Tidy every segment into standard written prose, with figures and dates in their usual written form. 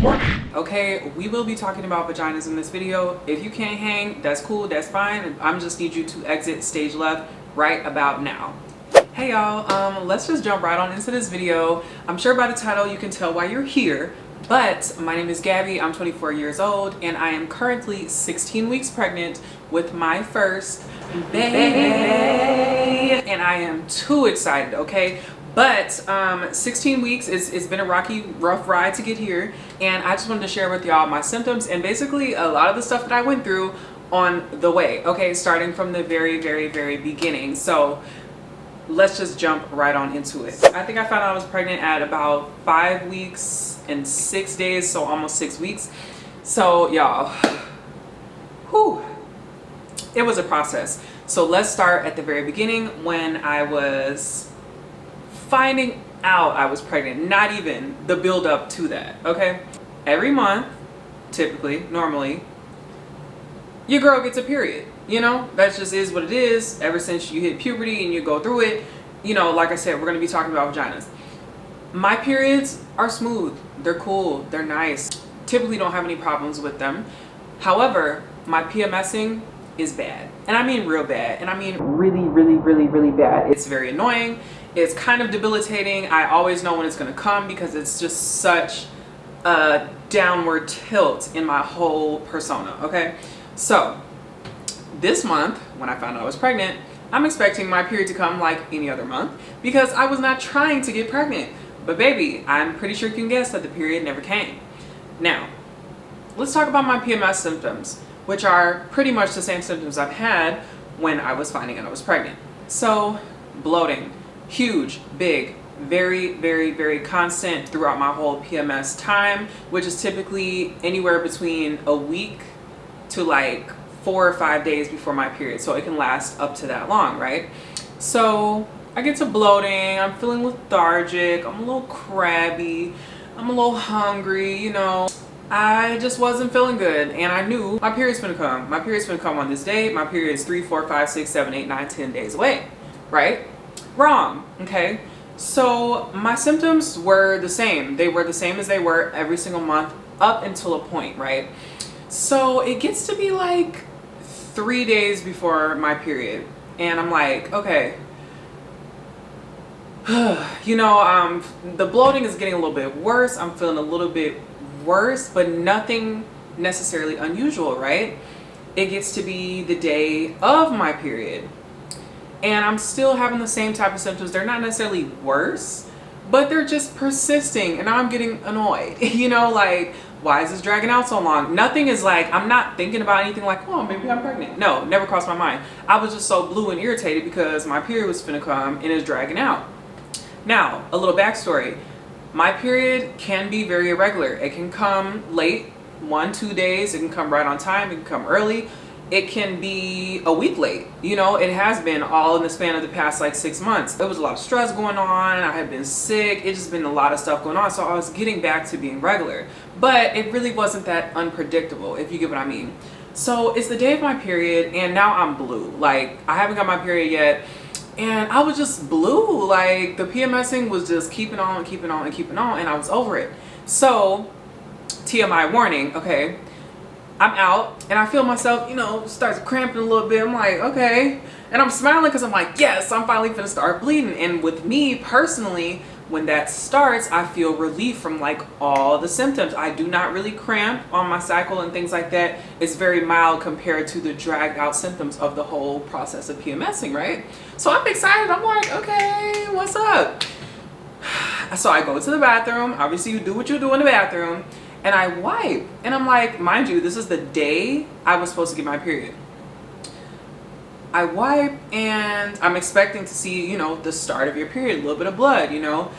Okay, we will be talking about vaginas in this video. If you can't hang, that's cool, that's fine. I'm just need you to exit stage left right about now. Hey y'all, let's just jump right on into this video. I'm sure by the title you can tell why you're here, but my name is Gabby, I'm 24 years old, and I am currently 16 weeks pregnant with my first baby, and I am too excited, okay? But 16 weeks, it's been a rough ride to get here, and I just wanted to share with y'all my symptoms and basically a lot of the stuff that I went through on the way, okay? Starting from the very beginning. So let's just jump right on into it. I think I found out I was pregnant at about 5 weeks and 6 days, so almost 6 weeks. So y'all, whew, it was a process. So let's start at the very beginning when I was finding out I was pregnant, not even the build up to that, okay? Every month, typically, normally, your girl gets a period, you know? That just is what it is. Ever since you hit puberty and you go through it, you know, like I said, we're gonna be talking about vaginas. My periods are smooth, they're cool, they're nice. Typically don't have any problems with them. However, my PMSing is bad. And I mean real bad. And I mean really bad. It's very annoying. It's kind of debilitating. I always know when it's gonna come because it's just such a downward tilt in my whole persona, okay? So this month, when I found out I was pregnant, I'm expecting my period to come like any other month because I was not trying to get pregnant. But baby, I'm pretty sure you can guess that the period never came. Now, let's talk about my PMS symptoms, which are pretty much the same symptoms I've had when I was finding out I was pregnant. So, bloating, huge, big, very constant throughout my whole PMS time, which is typically anywhere between a week to like 4 or 5 days before my period. So it can last up to that long, right? So I get to bloating, I'm feeling lethargic, I'm a little crabby, I'm a little hungry, you know. I just wasn't feeling good, and I knew my period's gonna come. My period's gonna come on this date. My period is 3, 4, 5, 6, 7, 8, 9, 10 days away, right? Wrong, okay? So my symptoms were the same. They were the same as they were every single month up until a point, right? So it gets to be like 3 days before my period, and I'm like, okay, you know, the bloating is getting a little bit worse. I'm feeling a little bit worse, but nothing necessarily unusual, right? It gets to be the day of my period, and I'm still having the same type of symptoms. They're not necessarily worse, but they're just persisting, and now I'm getting annoyed. You know, like, why is this dragging out so long? Nothing is like, I'm not thinking about anything like, oh, maybe I'm pregnant. No, never crossed my mind. I was just so blue and irritated because my period was finna come and it's dragging out. Now, a little backstory. My period can be very irregular. It can come late, 1-2 days. It can come right on time. It can come early. It can be a week late. You know, it has been all in the span of the past like 6 months. There was a lot of stress going on. I had been sick. It just been a lot of stuff going on. So I was getting back to being regular. But it really wasn't that unpredictable, if you get what I mean. So it's the day of my period, and now I'm blue. Like, I haven't got my period yet. And I was just blue. Like, the PMSing was just keeping on, and I was over it. So, TMI warning, okay, I'm out, and I feel myself, you know, starts cramping a little bit. I'm like, okay. And I'm smiling because I'm like, yes, I'm finally gonna start bleeding. And with me, personally, when that starts, I feel relief from like all the symptoms. I do not really cramp on my cycle and things like that. It's very mild compared to the dragged out symptoms of the whole process of PMSing, right? So I'm excited. I'm like, okay, what's up? So I go to the bathroom. Obviously, you do what you do in the bathroom. And I wipe. And I'm like, mind you, this is the day I was supposed to get my period. I wipe, and I'm expecting to see, you know, the start of your period, a little bit of blood, you know,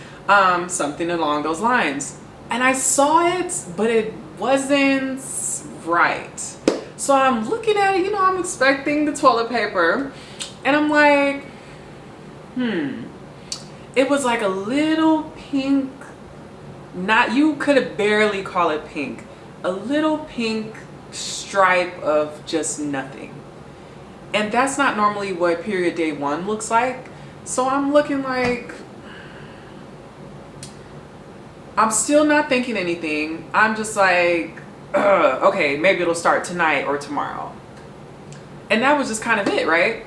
something along those lines. And I saw it, but it wasn't right. So I'm looking at it, you know, I'm expecting the toilet paper, and I'm like, it was like a little pink, you could have barely call it pink, a little pink stripe of just nothing. And that's not normally what period day 1 looks like. So I'm looking like, I'm still not thinking anything. I'm just like, ugh, okay, maybe it'll start tonight or tomorrow. And that was just kind of it, right?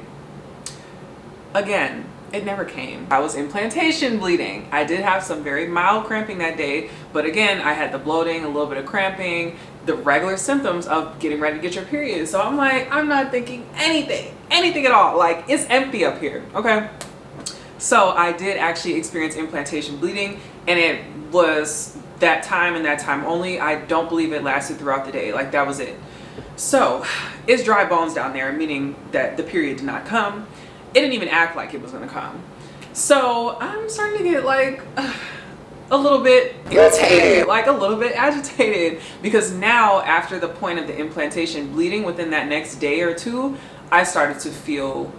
Again, it never came. I was implantation bleeding. I did have some very mild cramping that day, but again, I had the bloating, a little bit of cramping, the regular symptoms of getting ready to get your period. So I'm like, I'm not thinking anything at all. Like, it's empty up here, okay? So I did actually experience implantation bleeding, and it was that time and that time only. I don't believe it lasted throughout the day. Like, that was it. So it's dry bones down there, meaning that the period did not come. It didn't even act like it was gonna come. So I'm starting to get like a little bit irritated, like a little bit agitated, because now after the point of the implantation bleeding, within that next day or two, I started to feel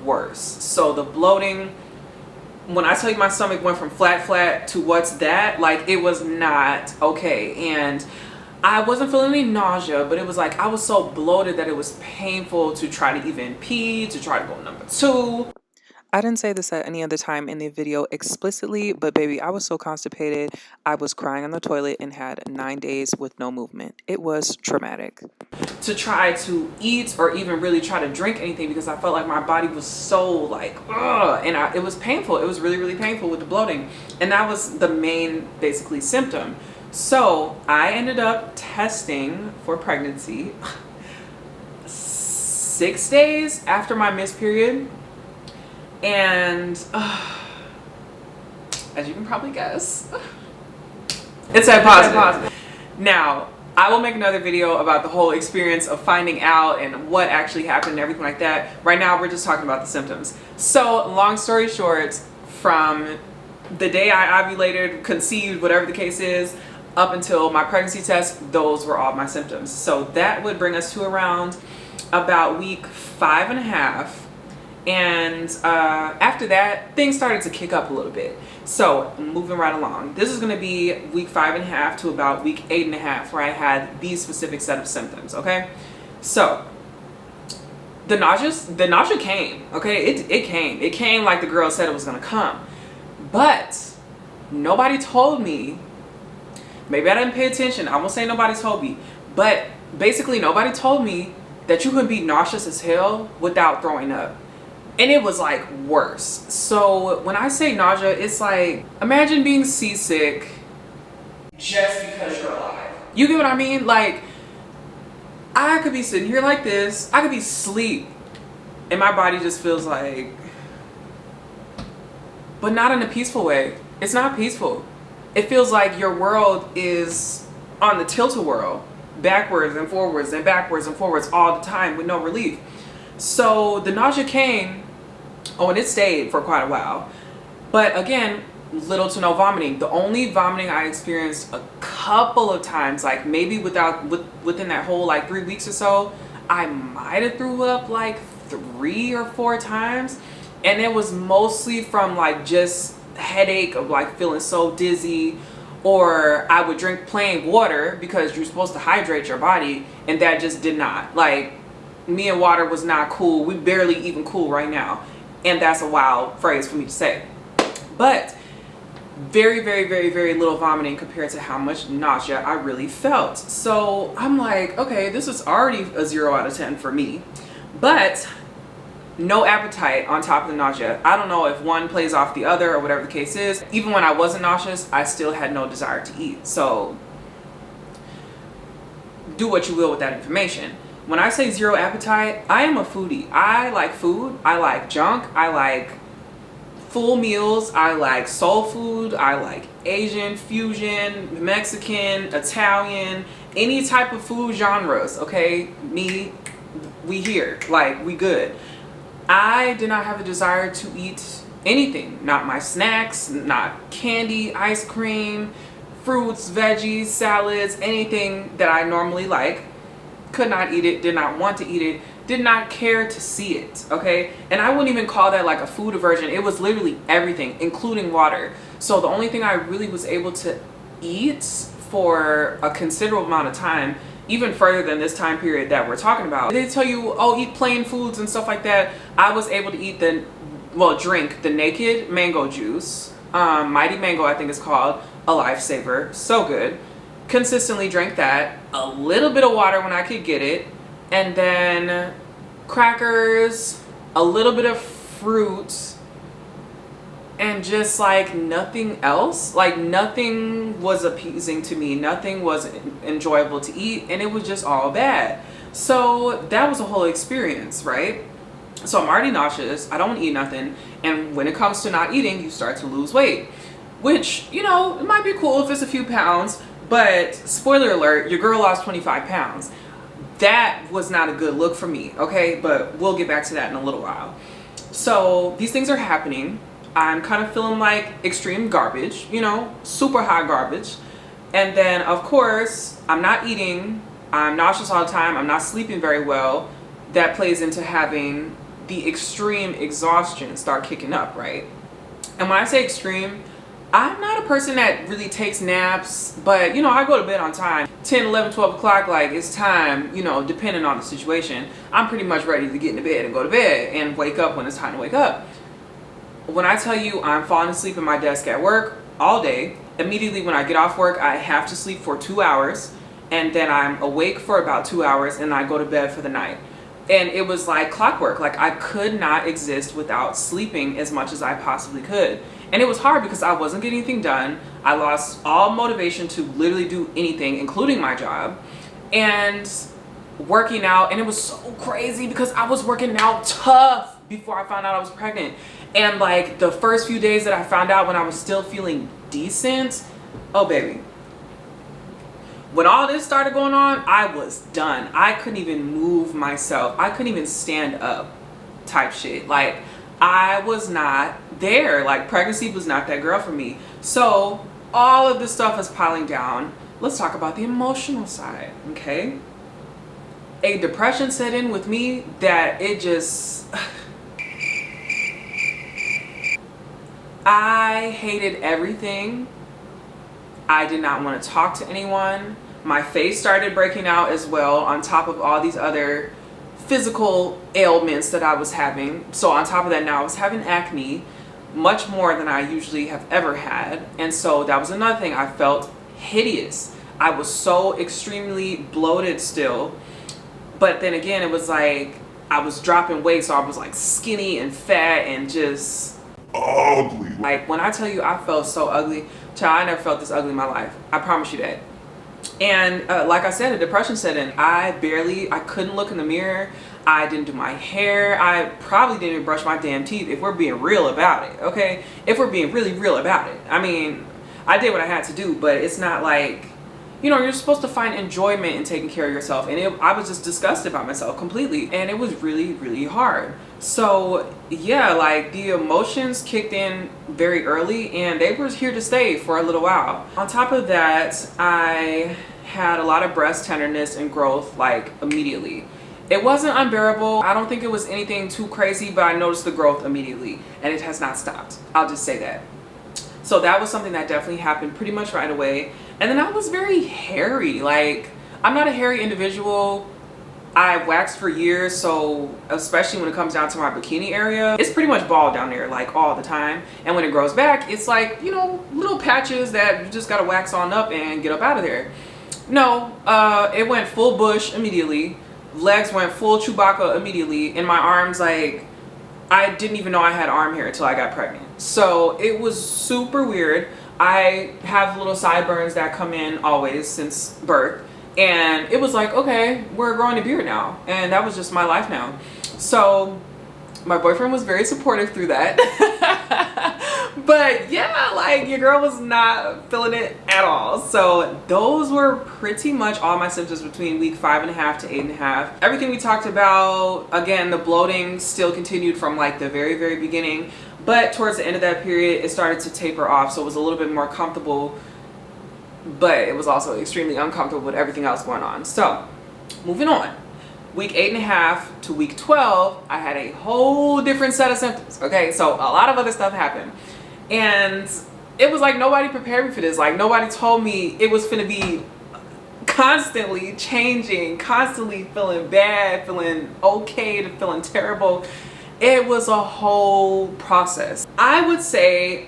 worse. So the bloating, when I tell you my stomach went from flat to what's that, like, it was not okay. And I wasn't feeling any nausea, but it was like I was so bloated that it was painful to try to even pee, to try to go number two. I didn't say this at any other time in the video explicitly, but baby, I was so constipated. I was crying on the toilet and had 9 days with no movement. It was traumatic. To try to eat or even really try to drink anything, because I felt like my body was so like, ugh, and it was painful. It was really, really painful with the bloating. And that was the main, basically, symptom. So I ended up testing for pregnancy 6 days after my missed period. And as you can probably guess, it said positive. Now, I will make another video about the whole experience of finding out and what actually happened and everything like that. Right now, we're just talking about the symptoms. So, long story short, from the day I ovulated, conceived, whatever the case is, up until my pregnancy test, those were all my symptoms. So that would bring us to around about week 5.5. And after that, things started to kick up a little bit. So moving right along, this is going to be week 5.5 to about week 8.5, where I had these specific set of symptoms. Okay, so the nausea came. Okay, it came like the girl said it was going to come, but nobody told me. Maybe I didn't pay attention. I won't say nobody told me, but basically nobody told me that you could be nauseous as hell without throwing up. And it was like worse. So when I say nausea, it's like, imagine being seasick just because you're alive. You get what I mean? Like, I could be sitting here like this, I could be asleep, and my body just feels like, but not in a peaceful way. It's not peaceful. It feels like your world is on the tilt-a-whirl, backwards and forwards and backwards and forwards all the time with no relief. So the nausea came, and it stayed for quite a while. But again, little to no vomiting. The only vomiting I experienced a couple of times, like maybe within that whole like 3 weeks or so, I might have threw up like 3 or 4 times. And it was mostly from like just headache of like feeling so dizzy, or I would drink plain water because you're supposed to hydrate your body, and that just did not. Like, me and water was not cool. We barely even cool right now, and that's a wild phrase for me to say. But very, very, very, very little vomiting compared to how much nausea I really felt. So I'm like, okay, this is already a 0 out of 10 for me. But no appetite on top of the nausea. I don't know if one plays off the other or whatever the case is. Even when I wasn't nauseous, I still had no desire to eat. So do what you will with that information. When I say 0 appetite, I am a foodie. I like food. I like junk. I like full meals. I like soul food. I like Asian, fusion, Mexican, Italian, any type of food genres. Okay, we here, like, we good. I did not have a desire to eat anything. Not my snacks, not candy, ice cream, fruits, veggies, salads, anything that I normally like. Could not eat it, did not want to eat it, did not care to see it, okay? And I wouldn't even call that like a food aversion. It was literally everything, including water. So the only thing I really was able to eat for a considerable amount of time, even further than this time period that we're talking about. They tell you, oh, eat plain foods and stuff like that. I was able to eat drink the naked mango juice, Mighty Mango I think it's called, a lifesaver, so good. Consistently drank that, a little bit of water when I could get it, and then crackers, a little bit of fruit, and just like nothing else. Like nothing was appeasing to me, nothing was enjoyable to eat, and it was just all bad. So that was a whole experience, right? So I'm already nauseous, I don't want to eat nothing, and when it comes to not eating, you start to lose weight, which, you know, it might be cool if it's a few pounds, but spoiler alert, your girl lost 25 pounds. That was not a good look for me, okay? But we'll get back to that in a little while. So these things are happening. I'm kind of feeling like extreme garbage, you know, super high garbage. And then of course, I'm not eating, I'm nauseous all the time, I'm not sleeping very well. That plays into having the extreme exhaustion start kicking up, right? And when I say extreme, I'm not a person that really takes naps, but you know, I go to bed on time. 10, 11, 12 o'clock, like it's time, you know, depending on the situation. I'm pretty much ready to get into bed and go to bed and wake up when it's time to wake up. When I tell you I'm falling asleep at my desk at work all day, immediately when I get off work, I have to sleep for 2 hours, and then I'm awake for about 2 hours, and I go to bed for the night. And it was like clockwork. Like I could not exist without sleeping as much as I possibly could. And it was hard because I wasn't getting anything done. I lost all motivation to literally do anything, including my job. And working out, and it was so crazy because I was working out tough before I found out I was pregnant. And like the first few days that I found out, when I was still feeling decent, oh baby, when all this started going on, I was done. I couldn't even move myself. I couldn't even stand up type shit. Like I was not there. Like pregnancy was not that girl for me. So all of this stuff is piling down. Let's talk about the emotional side, okay? A depression set in with me that it just... I hated everything. I did not want to talk to anyone. My face started breaking out as well, on top of all these other physical ailments that I was having. So on top of that, now I was having acne, much more than I usually have ever had. And so that was another thing. I felt hideous. I was so extremely bloated still. But then again, it was like I was dropping weight, so I was like skinny and fat and just ugly. Like when I tell you I felt so ugly, child, I never felt this ugly in my life. I promise you that. And like I said, a depression set in. I couldn't look in the mirror. I didn't do my hair. I probably didn't even brush my damn teeth, if we're being real about it, okay? If we're being really real about it. I mean, I did what I had to do, but it's not like, you know, you're supposed to find enjoyment in taking care of yourself. And I was just disgusted by myself completely. And it was really, really hard. So yeah, like the emotions kicked in very early, and they were here to stay for a little while. On top of that, I had a lot of breast tenderness and growth like immediately. It wasn't unbearable. I don't think it was anything too crazy, but I noticed the growth immediately, and it has not stopped. I'll just say that. So that was something that definitely happened pretty much right away. And then I was very hairy. Like, I'm not a hairy individual. I waxed for years, so especially when it comes down to my bikini area, it's pretty much bald down there like all the time. And when it grows back, it's like, you know, little patches that you just gotta wax on up and get up out of there. No, it went full bush immediately. Legs went full Chewbacca immediately. And my arms, like, I didn't even know I had arm hair until I got pregnant. So it was super weird. I have little sideburns that come in always since birth. And it was like, okay, we're growing a beard now. And that was just my life now. So my boyfriend was very supportive through that. But yeah, like your girl was not feeling it at all. So those were pretty much all my symptoms between week 5.5 to 8.5. Everything we talked about, again, the bloating still continued from like the very, very beginning. But towards the end of that period, it started to taper off. So it was a little bit more comfortable, but it was also extremely uncomfortable with everything else going on. So moving on, week 8.5 to week 12, I had a whole different set of symptoms. Okay, so a lot of other stuff happened, and it was like nobody prepared me for this. Like nobody told me it was gonna be constantly changing, constantly feeling bad, feeling okay to feeling terrible. It was a whole process. I would say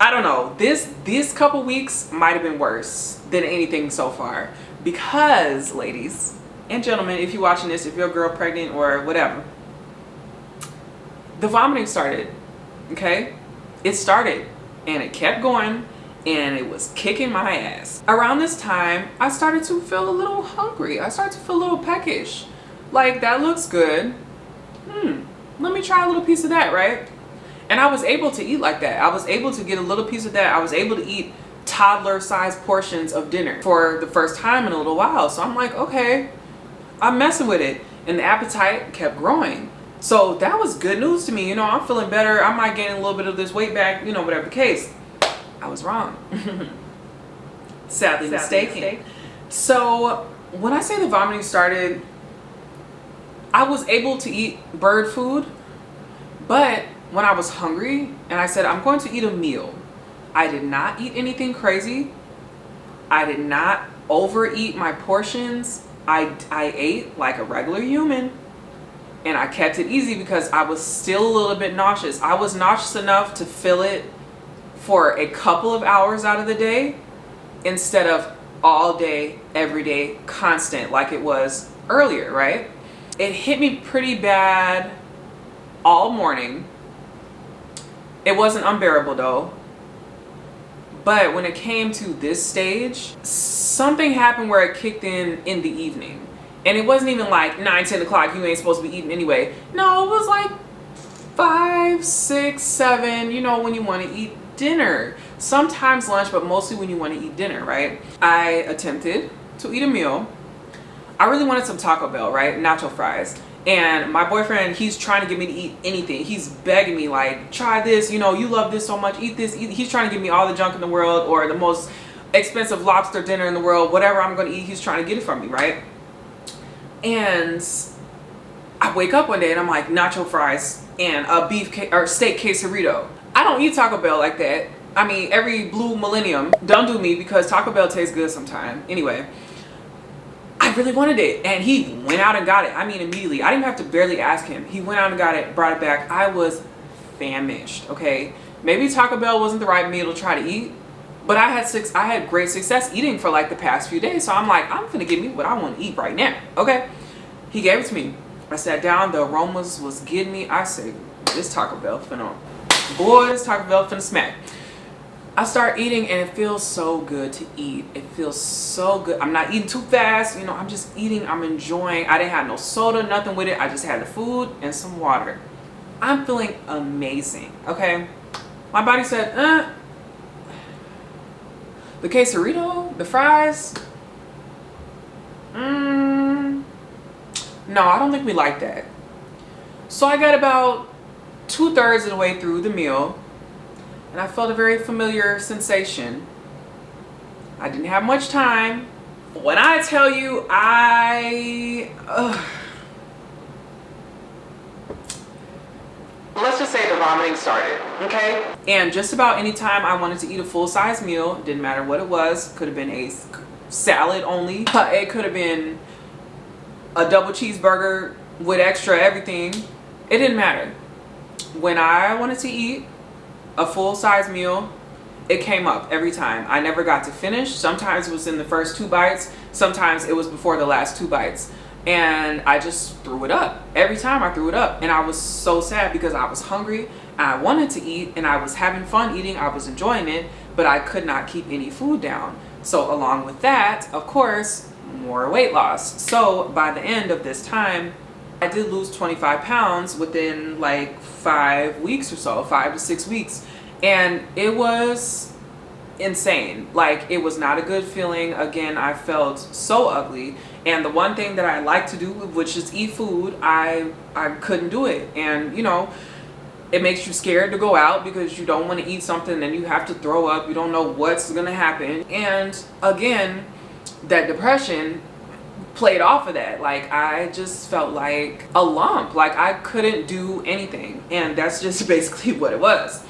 I don't know, these couple weeks might have been worse than anything so far, because ladies and gentlemen, if you're watching this, if you're a girl pregnant or whatever, the vomiting started. Okay, it started and it kept going and it was kicking my ass. Around this time I started to feel a little hungry. I started to feel a little peckish, like that looks good, let me try a little piece of that, right? And I was able to eat like that. I was able to get a little piece of that. I was able to eat toddler sized portions of dinner for the first time in a little while. So I'm like, okay, I'm messing with it. And the appetite kept growing. So that was good news to me. You know, I'm feeling better. I might gain a little bit of this weight back, you know, whatever the case. I was wrong. Sadly mistaken. So when I say the vomiting started, I was able to eat bird food, but when I was hungry and I said, I'm going to eat a meal, I did not eat anything crazy. I did not overeat my portions. I ate like a regular human, and I kept it easy because I was still a little bit nauseous. I was nauseous enough to feel it for a couple of hours out of the day instead of all day, every day, constant like it was earlier, right? It hit me pretty bad all morning. It wasn't unbearable though. But when it came to this stage, something happened where it kicked in the evening. And it wasn't even like 9, 10 o'clock, you ain't supposed to be eating anyway. No, it was like 5, 6, 7, you know, when you want to eat dinner. Sometimes lunch, but mostly when you want to eat dinner, right? I attempted to eat a meal. I really wanted some Taco Bell, right? Nacho fries. And my boyfriend, he's trying to get me to eat anything. He's begging me like, try this, you know, you love this so much, eat this. He's trying to give me all the junk in the world or the most expensive lobster dinner in the world, whatever I'm going to eat, he's trying to get it from me, right? And I wake up one day and I'm like, nacho fries and a steak quesarito. I don't eat Taco Bell like that. I mean, every blue millennium, don't do me, because Taco Bell tastes good sometimes. Anyway, I really wanted it, and he went out and got it. I mean, immediately. I didn't have to barely ask him. He went out and got it, brought it back. I was famished, okay? Maybe Taco Bell wasn't the right meal to try to eat, but I had great success eating for like the past few days. So I'm like, I'm gonna give me what I want to eat right now, okay? He gave it to me. I sat down, the aromas was getting me. I said, this Taco Bell finna, boy, this Taco Bell finna smack. I start eating and it feels so good to eat. It feels so good. I'm not eating too fast, you know, I'm just eating, I'm enjoying. I didn't have no soda, nothing with it. I just had the food and some water. I'm feeling amazing, okay? My body said, the quesarito, the fries, no, I don't think we like that. So I got about 2/3 of the way through the meal, and I felt a very familiar sensation. I didn't have much time. When I tell you, let's just say the vomiting started, okay? And just about any time I wanted to eat a full-size meal, didn't matter what it was, could have been a salad only, it could have been a double cheeseburger with extra everything, it didn't matter. When I wanted to eat a full-size meal, it came up every time. I never got to finish. Sometimes it was in the first 2 bites, sometimes it was before the last 2 bites, and I just threw it up. Every time I threw it up, and I was so sad because I was hungry, I wanted to eat, and I was having fun eating, I was enjoying it, but I could not keep any food down. So along with that, of course, more weight loss. So by the end of this time, I did lose 25 pounds within like 5 weeks or so, 5 to 6 weeks. And it was insane. Like, it was not a good feeling. Again, I felt so ugly. And the one thing that I like to do, which is eat food, I couldn't do it. And you know, it makes you scared to go out because you don't want to eat something and you have to throw up. You don't know what's gonna happen. And again, that depression played off of that. Like, I just felt like a lump, like I couldn't do anything, and that's just basically what it was.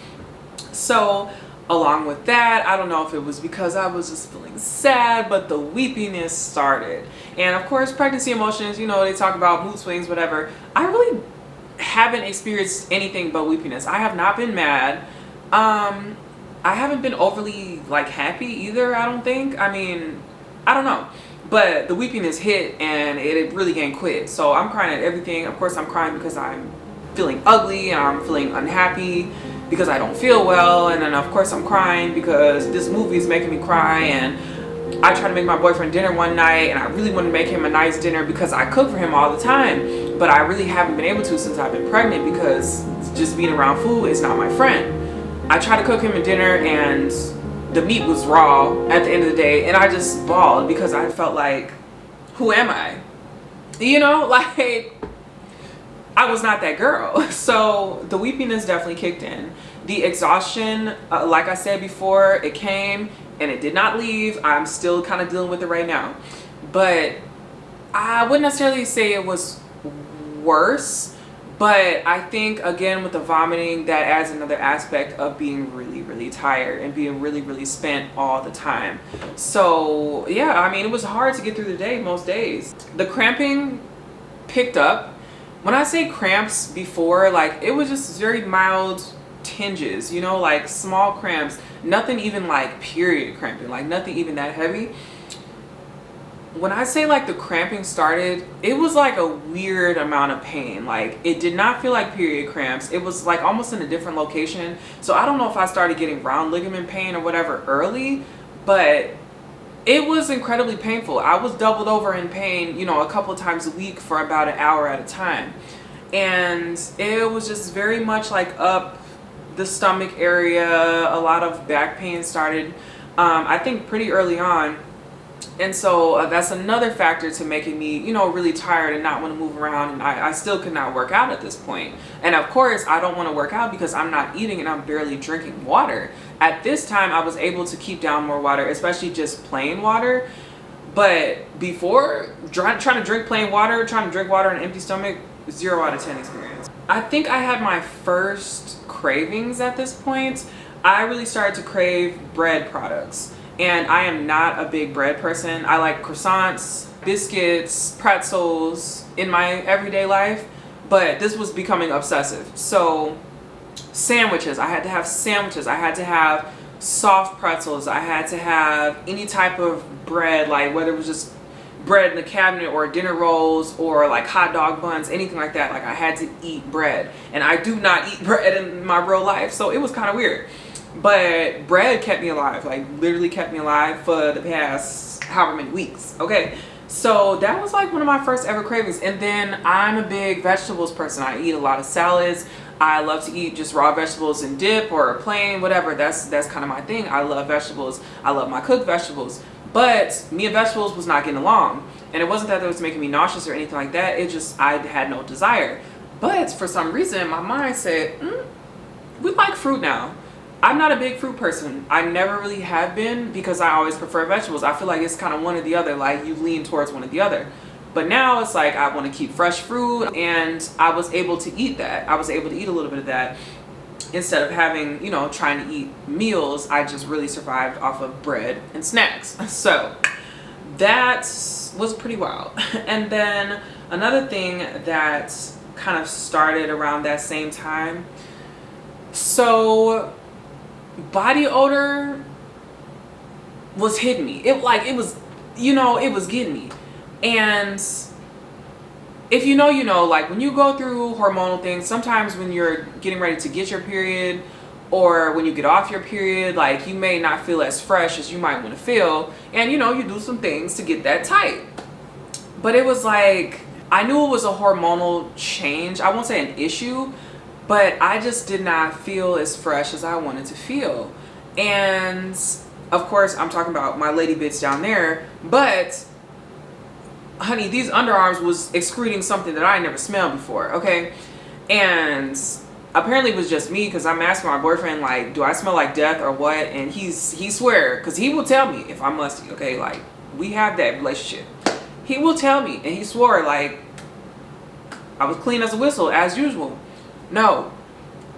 So along with that, I don't know if it was because I was just feeling sad, but the weepiness started. And of course, pregnancy emotions, you know, they talk about mood swings, whatever. I really haven't experienced anything but weepiness. I have not been mad. I haven't been overly like happy either, I don't think. I mean, I don't know. But the weepiness hit and it really ain't quit. So I'm crying at everything. Of course I'm crying because I'm feeling ugly and I'm feeling unhappy because I don't feel well. And then of course I'm crying because this movie is making me cry. And I tried to make my boyfriend dinner one night and I really want to make him a nice dinner because I cook for him all the time. But I really haven't been able to since I've been pregnant because just being around food is not my friend. I tried to cook him a dinner and the meat was raw at the end of the day, and I just bawled because I felt like, who am I? You know, like I was not that girl. So the weepiness definitely kicked in. The exhaustion, like I said before, it came and it did not leave. I'm still kind of dealing with it right now. But I wouldn't necessarily say it was worse. But I think, again, with the vomiting, that adds another aspect of being really, really tired and being really, really spent all the time. So, yeah, I mean, it was hard to get through the day most days. The cramping picked up. When I say cramps before, like, it was just very mild tinges, you know, like small cramps. Nothing even like period cramping, like nothing even that heavy. When I say like the cramping started, it was like a weird amount of pain. Like it did not feel like period cramps. It was like almost in a different location. So I don't know if I started getting round ligament pain or whatever early, but it was incredibly painful. I was doubled over in pain, you know, a couple of times a week for about an hour at a time. And it was just very much like up the stomach area. A lot of back pain started, I think pretty early on. And so that's another factor to making me, you know, really tired and not want to move around. And I still could not work out at this point. And of course, I don't want to work out because I'm not eating and I'm barely drinking water. At this time, I was able to keep down more water, especially just plain water. But before, trying to drink plain water, trying to drink water on an empty stomach, 0 out of 10 experience. I think I had my first cravings at this point. I really started to crave bread products. And I am not a big bread person. I like croissants, biscuits, pretzels in my everyday life, but this was becoming obsessive. So sandwiches, I had to have sandwiches. I had to have soft pretzels. I had to have any type of bread, like whether it was just bread in the cabinet or dinner rolls or like hot dog buns, anything like that. Like I had to eat bread, and I do not eat bread in my real life. So it was kind of weird. But bread kept me alive, like literally kept me alive for the past however many weeks. Okay, so that was like one of my first ever cravings. And then I'm a big vegetables person. I eat a lot of salads. I love to eat just raw vegetables and dip or plain, whatever. That's kind of my thing. I love vegetables. I love my cooked vegetables. But me and vegetables was not getting along. And it wasn't that it was making me nauseous or anything like that. It just, I had no desire. But for some reason, my mind said, we like fruit now. I'm not a big fruit person. I never really have been because I always prefer vegetables. I feel like it's kind of one or the other, like you lean towards one or the other. But now it's like I want to keep fresh fruit, and I was able to eat that. I was able to eat a little bit of that instead of having, you know, trying to eat meals. I just really survived off of bread and snacks. So that was pretty wild. And then another thing that kind of started around that same time. So body odor was hitting me. It was, you know, it was getting me. And if you know, you know, like when you go through hormonal things, sometimes when you're getting ready to get your period or when you get off your period, like you may not feel as fresh as you might want to feel. And you know, you do some things to get that tight. But it was like, I knew it was a hormonal change. I won't say an issue, but I just did not feel as fresh as I wanted to feel. And of course, I'm talking about my lady bits down there, but honey, these underarms was excreting something that I never smelled before, okay? And apparently it was just me, because I'm asking my boyfriend, like, do I smell like death or what? And he swear, because he will tell me if I'm musty, okay? Like, we have that relationship. He will tell me, and he swore, like, I was clean as a whistle, as usual. No,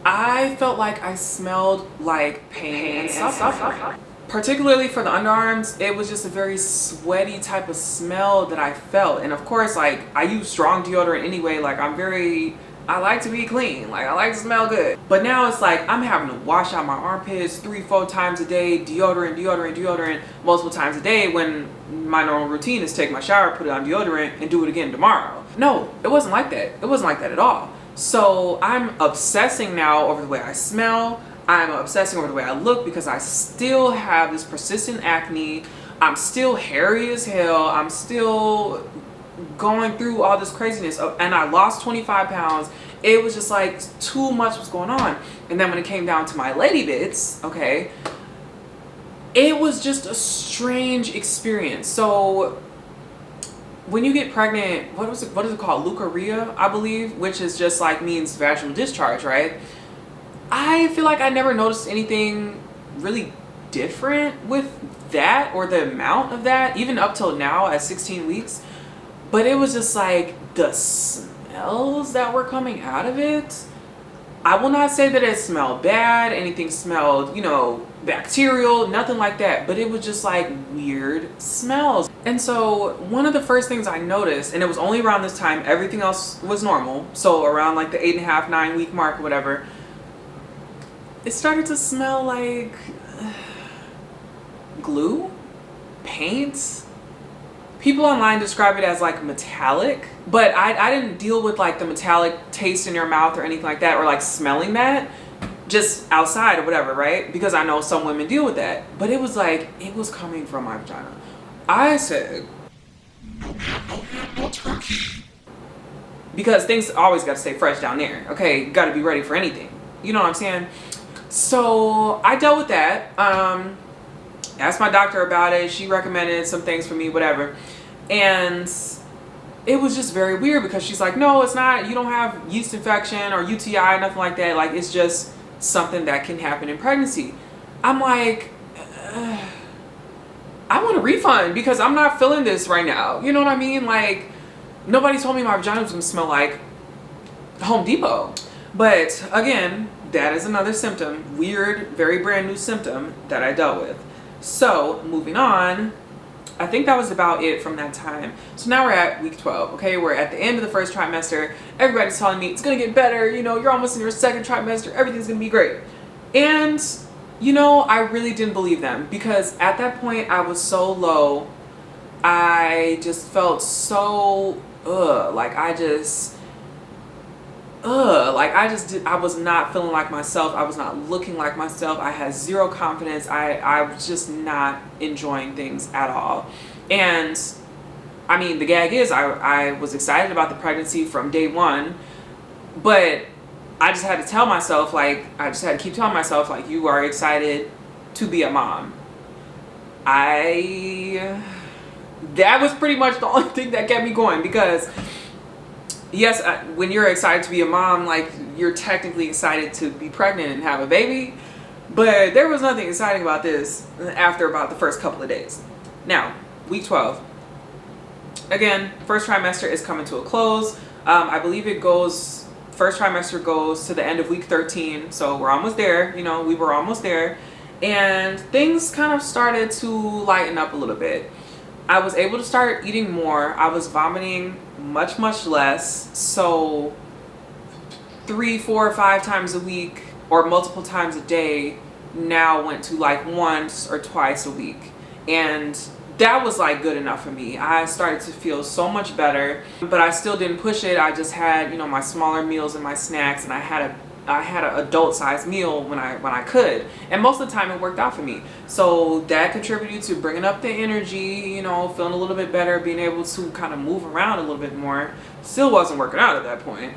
I felt like I smelled like pain and suffering. Particularly for the underarms, it was just a very sweaty type of smell that I felt. And of course, like, I use strong deodorant anyway. Like, I'm very I like to be clean. Like, I like to smell good. But now it's like I'm having to wash out my armpits 3-4 times a day, deodorant multiple times a day, when my normal routine is take my shower, put it on deodorant, and do it again tomorrow. No, it wasn't like that. It wasn't like that at all. So I'm obsessing now over the way I smell. I'm obsessing over the way I look because I still have this persistent acne. I'm still hairy as hell. I'm still going through all this craziness, and I lost 25 pounds. It was just like too much was going on. And then when it came down to my lady bits, okay, it was just a strange experience. So when you get pregnant, what is it called? Leukorrhea, I believe, which is just like means vaginal discharge, right? I feel like I never noticed anything really different with that, or the amount of that, even up till now at 16 weeks. But it was just like the smells that were coming out of it. I will not say that it smelled bad, anything smelled, you know, bacterial, nothing like that. But it was just like weird smells. And so one of the first things I noticed, and it was only around this time, everything else was normal. So around like the 8.5, 9 week mark or whatever, it started to smell like glue, paint. People online describe it as like metallic, but I didn't deal with like the metallic taste in your mouth or anything like that, or like smelling that just outside or whatever, right? Because I know some women deal with that, but it was like, it was coming from my vagina. I said, because things always got to stay fresh down there, okay? Got to be ready for anything. You know what I'm saying? So I dealt with that. Asked my doctor about it. She recommended some things for me, whatever. And it was just very weird because she's like, no, it's not, you don't have yeast infection or UTI, nothing like that. Like, it's just something that can happen in pregnancy. I'm like, I want a refund because I'm not feeling this right now. You know what I mean? Like, nobody told me my vagina was gonna smell like Home Depot. But again, that is another symptom, weird, very brand new symptom that I dealt with. So moving on, I think that was about it from that time. So now we're at week 12, okay? We're at the end of the first trimester. Everybody's telling me it's gonna get better, you know, you're almost in your second trimester, everything's gonna be great. And, you know, I really didn't believe them because at that point I was so low. I just felt so, I was not feeling like myself. I was not looking like myself. I had zero confidence. I was just not enjoying things at all. And I mean, the gag is I was excited about the pregnancy from day one, but I just had to tell myself, like, I just had to keep telling myself, like, you are excited to be a mom. That was pretty much the only thing that kept me going because yes, when you're excited to be a mom, like, you're technically excited to be pregnant and have a baby, but there was nothing exciting about this after about the first couple of days. Now, week 12. Again, first trimester is coming to a close. I believe first trimester goes to the end of week 13, so we're almost there. You know, we were almost there. And things kind of started to lighten up a little bit. I was able to start eating more. I was vomiting much less. So 3, 4, 5 times a week or multiple times a day now went to like once or twice a week. And that was like good enough for me. I started to feel so much better, but I still didn't push it. I just had, you know, my smaller meals and my snacks, and I had an adult sized meal when I could, and most of the time it worked out for me. So that contributed to bringing up the energy, you know, feeling a little bit better, being able to kind of move around a little bit more. Still wasn't working out at that point,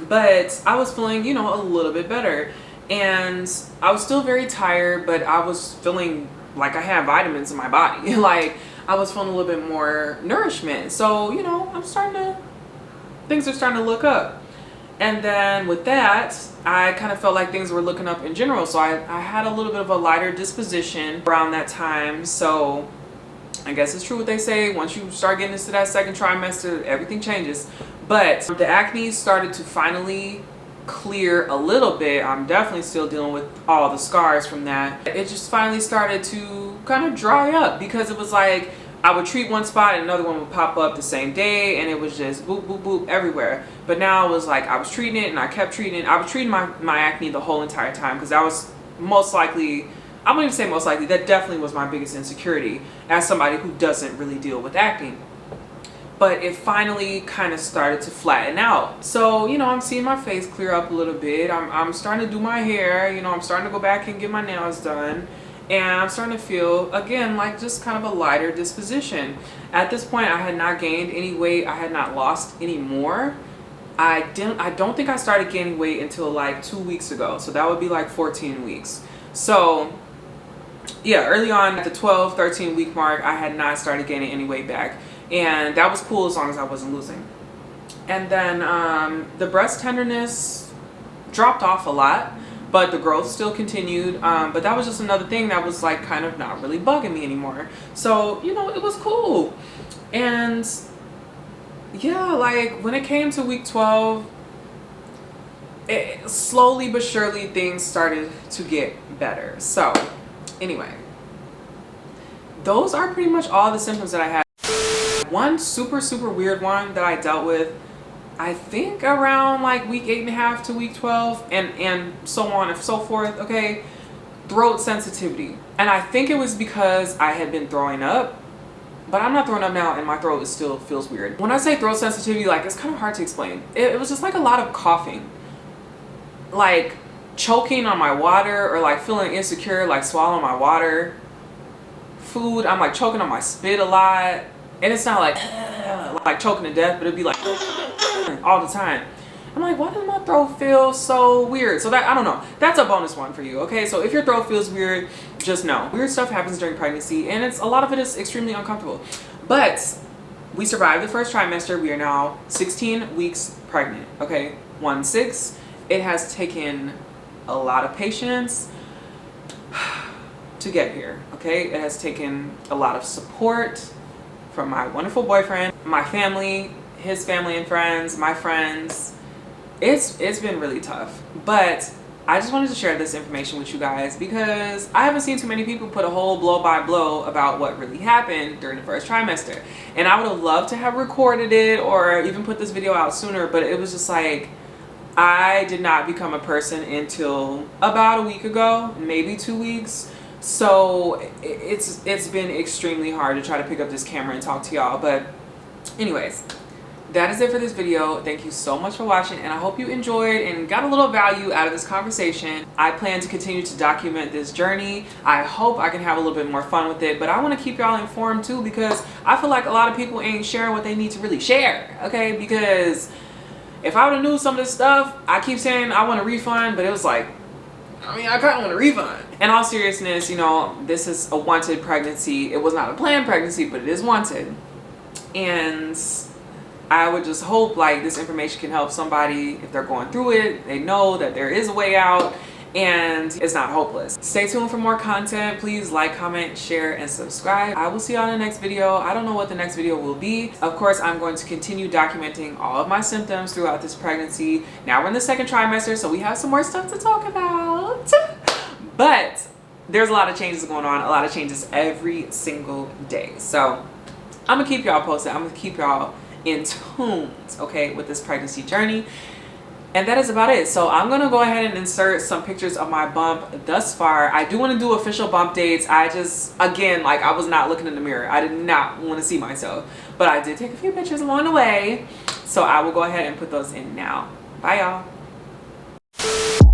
but I was feeling, you know, a little bit better, and I was still very tired, but I was feeling like I had vitamins in my body. Like, I was feeling a little bit more nourishment. So, you know, things are starting to look up. And then with that, I kind of felt like things were looking up in general. So I had a little bit of a lighter disposition around that time. So I guess it's true what they say. Once you start getting into that second trimester, everything changes. But the acne started to finally clear a little bit. I'm definitely still dealing with all the scars from that. It just finally started to kind of dry up because it was like I would treat one spot and another one would pop up the same day, and it was just boop, boop, boop everywhere. But now it was like I was treating it and I kept treating it. I was treating my acne the whole entire time because that was most likely, I wouldn't even say most likely, that definitely was my biggest insecurity as somebody who doesn't really deal with acne. But it finally kind of started to flatten out. So, you know, I'm seeing my face clear up a little bit. I'm starting to do my hair, you know, I'm starting to go back and get my nails done. And I'm starting to feel, again, like just kind of a lighter disposition. At this point, I had not gained any weight. I had not lost any more. I don't think I started gaining weight until like 2 weeks ago. So that would be like 14 weeks. So yeah, early on at the 12, 13 week mark, I had not started gaining any weight back. And that was cool as long as I wasn't losing. And then the breast tenderness dropped off a lot, but the growth still continued. But that was just another thing that was like kind of not really bugging me anymore. So, you know, it was cool. And yeah, like when it came to week 12, slowly but surely things started to get better. So anyway, those are pretty much all the symptoms that I had. One super weird one that I dealt with, I think around like week 8.5 to week 12 and so on and so forth, okay, throat sensitivity. And I think it was because I had been throwing up, but I'm not throwing up now and my throat still feels weird. When I say throat sensitivity, like it's kind of hard to explain. It was just like a lot of coughing, like choking on my water, or like feeling insecure, like swallowing my water. Food, I'm like choking on my spit a lot. And it's not like choking to death, but it'd be like all the time. I'm like, why does my throat feel so weird? So that, I don't know. That's a bonus one for you, okay? So if your throat feels weird, just know. Weird stuff happens during pregnancy, and a lot of it is extremely uncomfortable. But we survived the first trimester. We are now 16 weeks pregnant, okay? 1-6. It has taken a lot of patience to get here, okay? It has taken a lot of support from my wonderful boyfriend, my family, his family and friends, my friends. It's been really tough, but I just wanted to share this information with you guys because I haven't seen too many people put a whole blow by blow about what really happened during the first trimester. And I would have loved to have recorded it or even put this video out sooner, but it was just like, I did not become a person until about a week ago, maybe 2 weeks. So it's been extremely hard to try to pick up this camera and talk to y'all. But anyways, that is it for this video. Thank you so much for watching, and I hope you enjoyed and got a little value out of this conversation. I plan to continue to document this journey. I hope I can have a little bit more fun with it, but I want to keep y'all informed too, because I feel like a lot of people ain't sharing what they need to really share, okay? Because if I would have knew some of this stuff, I keep saying I want a refund, but it was like, I mean, I kind of want a refund. In all seriousness, you know, this is a wanted pregnancy. It was not a planned pregnancy, but it is wanted. And I would just hope like this information can help somebody if they're going through it. They know that there is a way out and it's not hopeless. Stay tuned for more content. Please like, comment, share, and subscribe. I will see you on the next video. I don't know what the next video will be. Of course, I'm going to continue documenting all of my symptoms throughout this pregnancy. Now we're in the second trimester, so we have some more stuff to talk about. But there's a lot of changes going on, a lot of changes every single day. So I'm gonna keep y'all posted. I'm gonna keep y'all in tune, okay, with this pregnancy journey. And that is about it. So I'm gonna go ahead and insert some pictures of my bump thus far. I do want to do official bump dates. I just, again, like I was not looking in the mirror. I did not want to see myself, but I did take a few pictures along the way. So I will go ahead and put those in now. Bye y'all.